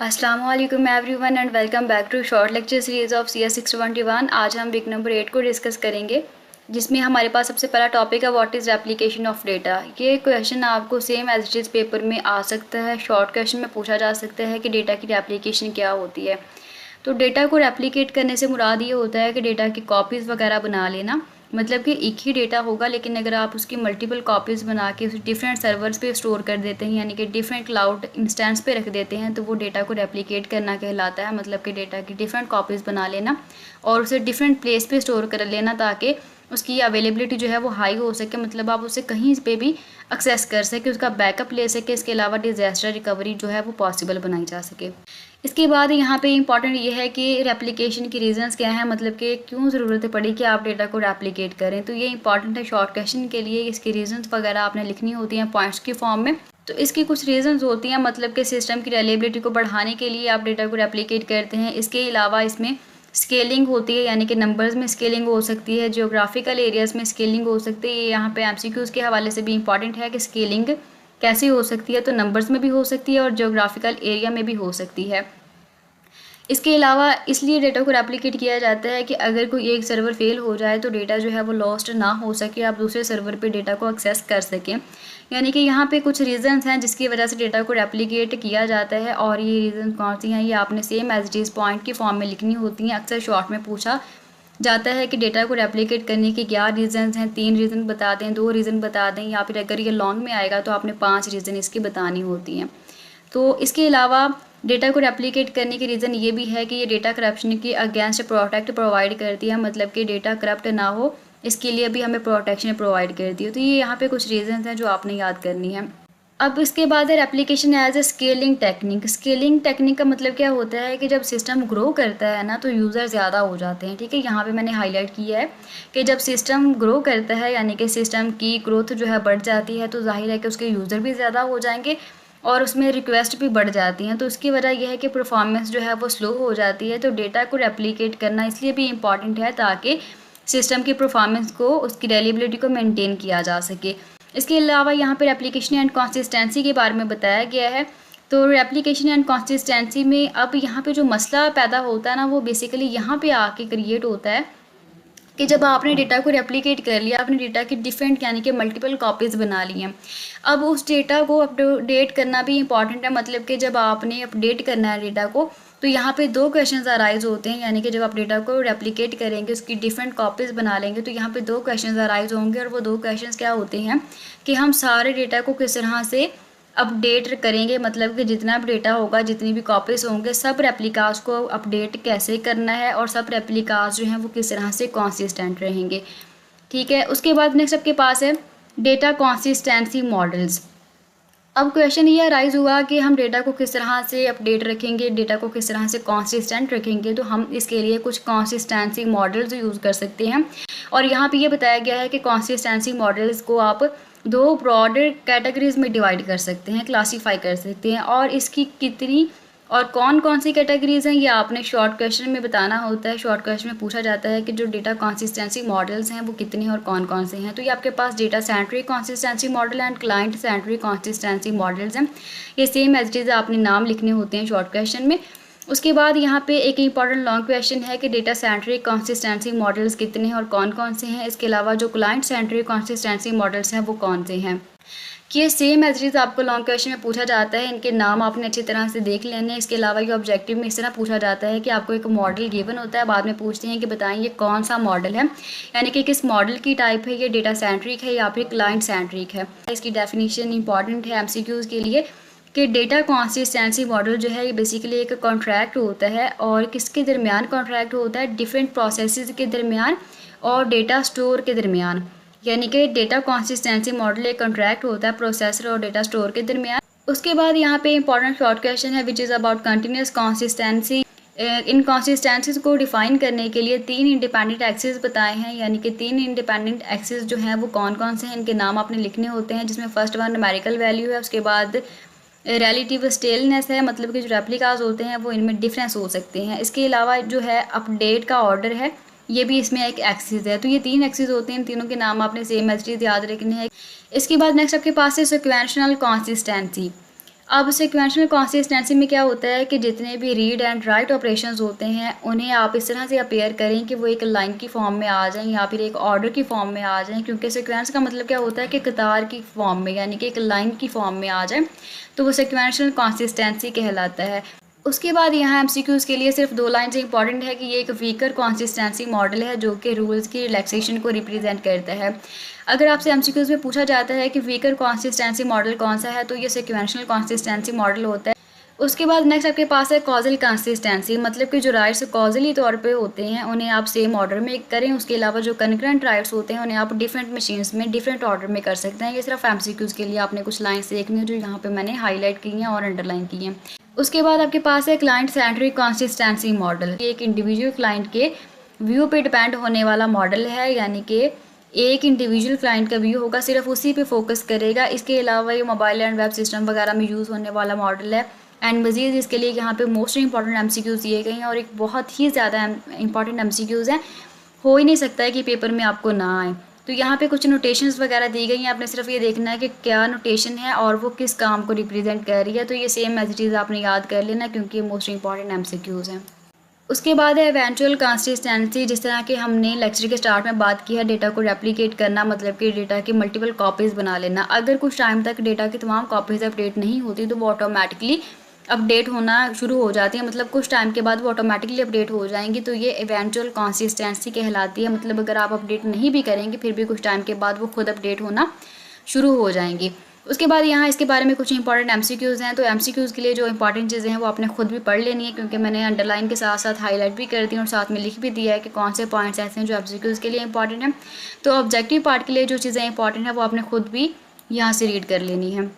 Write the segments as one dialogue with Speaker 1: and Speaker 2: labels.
Speaker 1: अस्सलामुअलैकुम everyone and welcome back to short lecture series of CS 621। आज हम week number 8 को डिस्कस करेंगे, जिसमें हमारे पास सबसे पहला टॉपिक है what is replication of data. ये क्वेश्चन आपको same as it is paper में आ सकता है। शॉर्ट क्वेश्चन में पूछा जा सकता है कि डेटा की रेप्लिकेशन क्या होती है। तो डेटा को रेप्लिकेट करने से मुराद ये होता है कि डेटा की कॉपीज़ वगैरह बना लेना, मतलब कि एक ही डेटा होगा, लेकिन अगर आप उसकी मल्टीपल कॉपीज़ बना के उसे डिफरेंट सर्वर्स पे स्टोर कर देते हैं, यानी कि डिफरेंट क्लाउड इंस्टेंस पे रख देते हैं, तो वो डेटा को रेप्लिकेट करना कहलाता है। मतलब कि डेटा की डिफरेंट कॉपीज़ बना लेना और उसे डिफरेंट प्लेस पे स्टोर कर लेना, ताकि उसकी अवेलेबिलिटी जो है वो हाई हो सके, मतलब आप उसे कहीं पे भी एक्सेस कर सके, उसका बैकअप ले सके। इसके अलावा डिज़ास्टर रिकवरी जो है वो पॉसिबल बनाई जा सके। इसके बाद यहाँ पे इंपॉर्टेंट ये है कि रेप्लिकेशन की रीजंस क्या हैं, मतलब कि क्यों ज़रूरत पड़ी कि आप डेटा को रेप्लिकेट करें। तो ये इंपॉर्टेंट है शॉर्ट क्वेश्चन के लिए। इसकी रीजंस वगैरह आपने लिखनी होती हैं पॉइंट्स की फॉर्म में। तो इसकी कुछ रीजंस होती हैं, मतलब कि सिस्टम की रिलायबिलिटी को बढ़ाने के लिए आप डेटा को रेप्लिकेट करते हैं। इसके अलावा इसमें स्केलिंग होती है, यानी कि नंबर्स में स्केलिंग हो सकती है, जियोग्राफिकल एरियाज़ में स्केलिंग हो सकती है। ये यहाँ पे MCQs के हवाले से भी इंपॉर्टेंट है कि स्केलिंग कैसे हो सकती है। तो नंबर्स में भी हो सकती है और जियोग्राफिकल एरिया में भी हो सकती है। इसके अलावा इसलिए डेटा को रेप्लिकेट किया जाता है कि अगर कोई एक सर्वर फेल हो जाए तो डेटा जो है वो लॉस्ट ना हो सके, आप दूसरे सर्वर पे डेटा को एक्सेस कर सकें। यानी कि यहाँ पे कुछ रीजंस हैं जिसकी वजह से डेटा को रेप्लिकेट किया जाता है, और ये रीजन कौन सी हैं ये आपने same as it is point की फॉर्म में लिखनी होती हैं। अक्सर शॉर्ट में पूछा जाता है कि डेटा को रेप्लिकेट करने के क्या रीजंस हैं। 3 रीज़न बता दें, 2 रीज़न बता दें, या फिर अगर ये लॉन्ग में आएगा तो आपने 5 रीज़न इसकी बतानी होती हैं। तो इसके अलावा डेटा को रेप्लिकेट करने की रीज़न ये भी है कि ये डेटा करप्शन के अगेंस्ट प्रोटेक्ट प्रोवाइड करती है, मतलब कि डेटा करप्ट ना हो, इसके लिए भी हमें प्रोटेक्शन प्रोवाइड करती है। तो ये यहाँ पे कुछ रीजंस हैं जो आपने याद करनी है। अब इसके बाद है replication as a scaling technique. Scaling technique का मतलब क्या होता है कि जब सिस्टम ग्रो करता है ना, तो यूज़र ज़्यादा हो जाते हैं। ठीक है, यहाँ पे मैंने हाईलाइट किया है कि जब सिस्टम ग्रो करता है, यानी कि सिस्टम की ग्रोथ जो है बढ़ जाती है, तो जाहिर है कि उसके यूज़र भी ज़्यादा हो जाएंगे और उसमें रिक्वेस्ट भी बढ़ जाती हैं। तो इसकी वजह यह है कि परफॉर्मेंस जो है वो स्लो हो जाती है। तो डेटा को रेप्लिकेट करना इसलिए भी इम्पॉर्टेंट है ताकि सिस्टम की परफॉर्मेंस को, उसकी रिलायबिलिटी को मेंटेन किया जा सके। इसके अलावा यहाँ पर रेप्लिकेशन एंड कंसिस्टेंसी के बारे में बताया गया है। तो रेप्लिकेशन एंड कंसिस्टेंसी में अब यहाँ पे जो मसला पैदा होता है ना, वो बेसिकली यहाँ पे आके क्रिएट होता है कि जब आपने डेटा को रेप्लिकेट कर लिया, आपने डेटा की डिफरेंट यानी कि मल्टीपल कॉपीज़ बना ली हैं। अब उस डेटा को अपडेट करना भी इंपॉर्टेंट है, मतलब कि जब आपने अपडेट करना है डेटा को, तो यहाँ पे 2 क्वेश्चंस अराइज होते हैं। यानी कि जब आप डेटा को रेप्लिकेट करेंगे, उसकी डिफरेंट कॉपीज़ बना लेंगे, तो यहाँ पे 2 क्वेश्चंस अराइज होंगे। और वो 2 क्वेश्चंस क्या होते हैं कि हम सारे डेटा को किस तरह से अपडेट करेंगे, मतलब कि जितना भी डेटा होगा, जितनी भी कॉपीज़ होंगे, सब रेप्लिकास को अपडेट कैसे करना है, और सब रेप्लिकास जो हैं वो किस तरह से कंसिस्टेंट रहेंगे। ठीक है, उसके बाद नेक्स्ट आपके पास है डेटा कंसिस्टेंसी मॉडल्स। अब क्वेश्चन ये राइज हुआ कि हम डेटा को किस तरह से अपडेट रखेंगे, डेटा को किस तरह से कंसिस्टेंट रखेंगे। तो हम इसके लिए कुछ कंसिस्टेंसी मॉडल्स यूज़ कर सकते हैं। और यहाँ पे ये बताया गया है कि कंसिस्टेंसी मॉडल्स को आप 2 ब्रॉड कैटेगरीज में डिवाइड कर सकते हैं, क्लासीफाई कर सकते हैं। और इसकी कितनी और कौन कौन सी कैटेगरीज हैं ये आपने शॉर्ट क्वेश्चन में बताना होता है। शॉर्ट क्वेश्चन में पूछा जाता है कि जो डेटा कंसिस्टेंसी मॉडल्स हैं वो कितने और कौन कौन से हैं। तो ये आपके पास data centric consistency model and client centric consistency models हैं। ये सेम एज इट इज़ आपने नाम लिखने होते हैं शॉर्ट क्वेश्चन में। उसके बाद यहाँ पे एक इंपॉर्टेंट लॉन्ग क्वेश्चन है कि डेटा सेंट्रिक कंसिस्टेंसी मॉडल्स कितने हैं और कौन कौन से हैं। इसके अलावा जो क्लाइंट सेंट्रिक कंसिस्टेंसी मॉडल्स हैं वो कौन से हैं। कि ये सेम एज इट इज़ आपको लॉन्ग क्वेश्चन में पूछा जाता है। इनके नाम आपने अच्छी तरह से देख लेने हैं। इसके अलावा ये ऑब्जेक्टिव में इस तरह पूछा जाता है कि आपको एक मॉडल गिवन होता है, बाद में पूछते हैं कि बताएं ये कौन सा मॉडल है, यानी कि किस मॉडल की टाइप है, ये डेटा सेंट्रिक है या फिर क्लाइंट सेंट्रिक है। इसकी डेफिनेशन इंपॉर्टेंट है MCQs के लिए कि डेटा कंसिस्टेंसी मॉडल जो है ये बेसिकली एक कॉन्ट्रैक्ट होता है। और किसके दरमियान कॉन्ट्रैक्ट होता है? डिफरेंट प्रोसेसेस के दरमियान और डेटा स्टोर के दरमियान। यानी कि डेटा कंसिस्टेंसी मॉडल एक कॉन्ट्रैक्ट होता है प्रोसेसर और डेटा स्टोर के दरमियान। उसके बाद यहाँ पे इंपॉर्टेंट शॉर्ट क्वेश्चन है which is about continuous consistency. In consistencies को डिफाइन करने के लिए 3 इंडिपेंडेंट एक्सिस बताए हैं, यानी कि 3 इंडिपेंडेंट एक्सिस जो हैं वो कौन कौन से हैं, इनके नाम आपने लिखने होते हैं। जिसमें फर्स्ट वन न्यूमेरिकल वैल्यू है, उसके बाद रिलेटिव स्टेलनेस है, मतलब कि जो रेप्लिकास होते हैं वो इनमें डिफरेंस हो सकते हैं। इसके अलावा जो है अपडेट का ऑर्डर है, ये भी इसमें एक एक्सिस है। तो ये 3 एक्सिस होते हैं, इन तीनों के नाम आपने सेम एज इट इज़ याद रखने हैं। इसके बाद नेक्स्ट आपके पास है सिक्वेंशनल कंसिस्टेंसी। अब सिक्वेंशियल कंसिस्टेंसी में क्या होता है कि जितने भी रीड एंड राइट ऑपरेशंस होते हैं उन्हें आप इस तरह से अपेयर करें कि वो एक लाइन की फॉर्म में आ जाएं या फिर एक ऑर्डर की फॉर्म में आ जाएं, क्योंकि सिक्वेंस का मतलब क्या होता है कि कतार की फॉर्म में यानी कि एक लाइन की फॉर्म में आ जाए, तो वो सिक्वेंशियल कंसिस्टेंसी कहलाता है। उसके बाद यहाँ एमसीक्यूज़ के लिए सिर्फ 2 लाइन से इंपॉर्टेंट है कि ये एक वीकर कंसिस्टेंसी मॉडल है जो कि रूल्स की रिलैक्सेशन को रिप्रेजेंट करता है। अगर आपसे एमसीक्यूज़ में पूछा जाता है कि वीकर कंसिस्टेंसी मॉडल कौन सा है, तो ये सिक्वेंशियल कंसिस्टेंसी मॉडल होता है। उसके बाद नेक्स्ट आपके पास है कॉजल कंसिस्टेंसी, मतलब कि जो राइट्स कॉजली तौर पे होते हैं उन्हें आप सेम ऑर्डर में करें, उसके अलावा जो कनकरेंट राइट्स होते हैं उन्हें आप डिफरेंट मशीन्स में डिफरेंट ऑर्डर में कर सकते हैं। ये सिर्फ एमसीक्यूज़ के लिए आपने कुछ लाइन्स देखनी है जो यहाँ पे मैंने हाईलाइट की हैं और अंडरलाइन की हैं। उसके बाद आपके पास है क्लाइंट सेंट्रिक कंसिस्टेंसी मॉडल। ये एक इंडिविजुअल क्लाइंट के व्यू पे डिपेंड होने वाला मॉडल है, यानी कि एक इंडिविजुअल क्लाइंट का व्यू होगा, सिर्फ उसी पे फोकस करेगा। इसके अलावा ये मोबाइल एंड वेब सिस्टम वगैरह में यूज़ होने वाला मॉडल है। एंड मज़ीद इसके लिए यहाँ पे मोस्ट इंपॉर्टेंट एमसीक्यूज़ दिए गए हैं और एक बहुत ही ज़्यादा इंपॉर्टेंट एमसीक्यूज़ हैं, हो ही नहीं सकता है कि पेपर में आपको ना आए। तो यहाँ पे कुछ नोटेशंस वगैरह दी गई हैं, आपने सिर्फ ये देखना है कि क्या नोटेशन है और वो किस काम को रिप्रेजेंट कर रही है। तो ये सेम मैसेजेस आपने याद कर लेना क्योंकि ये मोस्ट इंपॉर्टेंट एमसीक्यूज़ हैं। उसके बाद है इवेंचुअल कंसिस्टेंसी। जिस तरह कि हमने लेक्चर के स्टार्ट में बात की है, डेटा को रेप्लिकेट करना, मतलब कि डेटा की मल्टीपल कॉपीज़ बना लेना। अगर कुछ टाइम तक डेटा की तमाम कॉपीज़ अपडेट नहीं होती तो वो ऑटोमेटिकली अपडेट होना शुरू हो जाती है, मतलब कुछ टाइम के बाद वो ऑटोमेटिकली अपडेट हो जाएंगी। तो ये इवेंचुअल कंसिस्टेंसी कहलाती है, मतलब अगर आप अपडेट नहीं भी करेंगे फिर भी कुछ टाइम के बाद वो खुद अपडेट होना शुरू हो जाएंगी। उसके बाद यहाँ इसके बारे में कुछ इंपॉर्टेंट एमसीक्यूज़ हैं। तो एमसीक्यूज़ के लिए जो इंपॉर्टेंट चीज़ें हैं वो आपने खुद भी पढ़ लेनी है, क्योंकि मैंने अंडरलाइन के साथ साथ हाईलाइट भी कर दी और साथ में लिख भी दिया है कि कौन से पॉइंट्स ऐसे हैं जो एमसीक्यूज़ के लिए इंपॉर्टेंट हैं। तो ऑब्जेक्टिव पार्ट के लिए जो चीज़ें इंपॉर्टेंट हैं वो आपने खुद भी यहाँ से रीड कर लेनी है।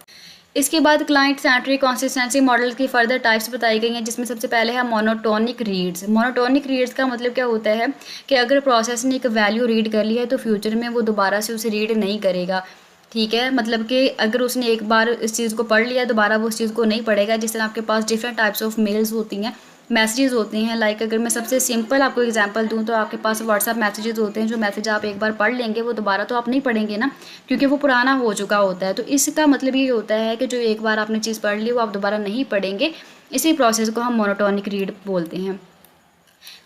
Speaker 1: इसके बाद क्लाइंट सेंट्रिक कंसिस्टेंसी मॉडल की फर्दर टाइप्स बताई गई हैं, जिसमें सबसे पहले है मोनोटोनिक रीड्स। मोनोटोनिक रीड्स का मतलब क्या होता है कि अगर प्रोसेस ने एक वैल्यू रीड कर ली है तो फ्यूचर में वो दोबारा से उसे रीड नहीं करेगा। ठीक है, मतलब कि अगर उसने एक बार इस चीज़ को पढ़ लिया दोबारा वो उस चीज़ को नहीं पढ़ेगा। जिस तरह आपके पास डिफरेंट टाइप्स ऑफ मेल्स होती हैं, मैसेजेस होते हैं। लाइक अगर मैं सबसे सिंपल आपको एग्जांपल दूं तो आपके पास व्हाट्सएप मैसेजेस होते हैं, जो मैसेज आप एक बार पढ़ लेंगे वो दोबारा तो आप नहीं पढ़ेंगे ना, क्योंकि वो पुराना हो चुका होता है। तो इसका मतलब ये होता है कि जो एक बार आपने चीज़ पढ़ ली वो आप दोबारा नहीं पढ़ेंगे। इसी प्रोसेस को हम मोनोटोनिक रीड बोलते हैं।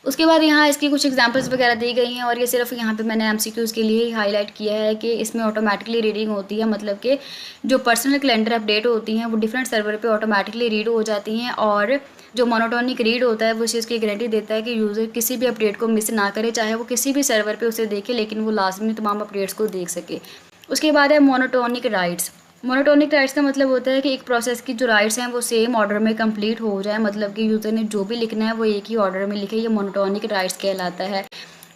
Speaker 1: उसके बाद यहाँ इसकी कुछ एग्जांपल्स वगैरह दी गई हैं और ये सिर्फ यहाँ पे मैंने एमसीक्यूज़ के लिए ही हाईलाइट किया है कि इसमें ऑटोमेटिकली रीडिंग होती है, मतलब कि जो पर्सनल कैलेंडर अपडेट होती हैं वो डिफरेंट सर्वर पे ऑटोमेटिकली रीड हो जाती हैं। और जो मोनोटोनिक रीड होता है वो इस चीज़ की गारंटी देता है कि यूज़र किसी भी अपडेट को मिस ना करे, चाहे वो किसी भी सर्वर पर उसे देखे, लेकिन वो लाजमी तमाम अपडेट्स को देख सके। उसके बाद है मोनोटोनिक राइट्स। मोनोटोनिक राइट्स का मतलब होता है कि एक प्रोसेस की जो राइट्स हैं वो सेम ऑर्डर में कंप्लीट हो जाए, मतलब कि यूज़र ने जो भी लिखना है वो एक ही ऑर्डर में लिखे। ये मोनोटोनिक राइट्स कहलाता है।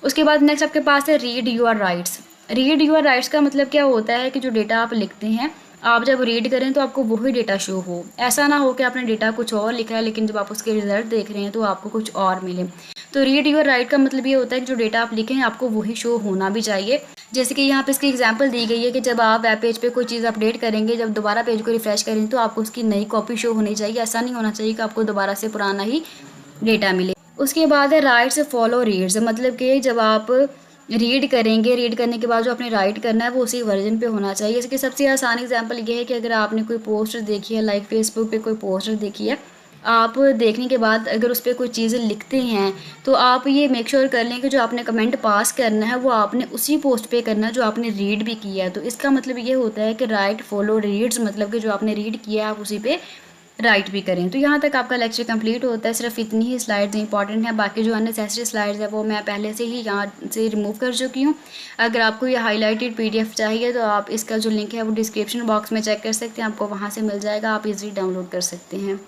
Speaker 1: उसके बाद नेक्स्ट आपके पास है read your writes. Read your writes का मतलब क्या होता है कि जो डेटा आप लिखते हैं आप जब रीड करें तो आपको वही डेटा शो हो। ऐसा ना हो कि आपने डेटा कुछ और लिखा है लेकिन जब आप उसके रिजल्ट देख रहे हैं तो आपको कुछ और मिले। तो रीड यूर राइट का मतलब ये होता है कि जो डेटा आप लिखें आपको वही शो होना भी चाहिए। जैसे कि यहाँ पे इसकी एग्जांपल दी गई है कि जब आप वेब पेज पे कोई चीज़ अपडेट करेंगे, जब दोबारा पेज को रिफ्रेश करें तो आपको उसकी नई कॉपी शो होनी चाहिए। ऐसा नहीं होना चाहिए कि आपको दोबारा से पुराना ही डेटा मिले। उसके बाद है राइट्स फॉलो रीड्स, मतलब कि जब आप रीड करेंगे, रीड करने के बाद जो आपने राइट करना है वो उसी वर्जन पे होना चाहिए। इसकी सबसे आसान एग्जांपल ये है कि अगर आपने कोई पोस्टर देखी है, लाइक फेसबुक पे कोई पोस्टर देखी है, आप देखने के बाद अगर उस पर कोई चीज़ें लिखते हैं तो आप ये मेक श्योर कर लें कि जो आपने कमेंट पास करना है वो आपने उसी पोस्ट पे करना है जो आपने रीड भी किया है। तो इसका मतलब ये होता है कि राइट फॉलो रीड्स, मतलब कि जो आपने रीड किया है आप उसी पे राइट भी करें। तो यहाँ तक आपका लेक्चर कंप्लीट होता है। सिर्फ इतनी ही स्लाइड्स इंपॉर्टेंट हैं, बाकी जो अननेसेसरी स्लाइड्स है वो मैं पहले से ही यहाँ से रिमूव कर चुकी हूँ। अगर आपको ये हाईलाइटेड PDF चाहिए तो आप इसका जो लिंक है वो डिस्क्रिप्शन बॉक्स में चेक कर सकते हैं, आपको वहाँ से मिल जाएगा, आप इजीली डाउनलोड कर सकते हैं।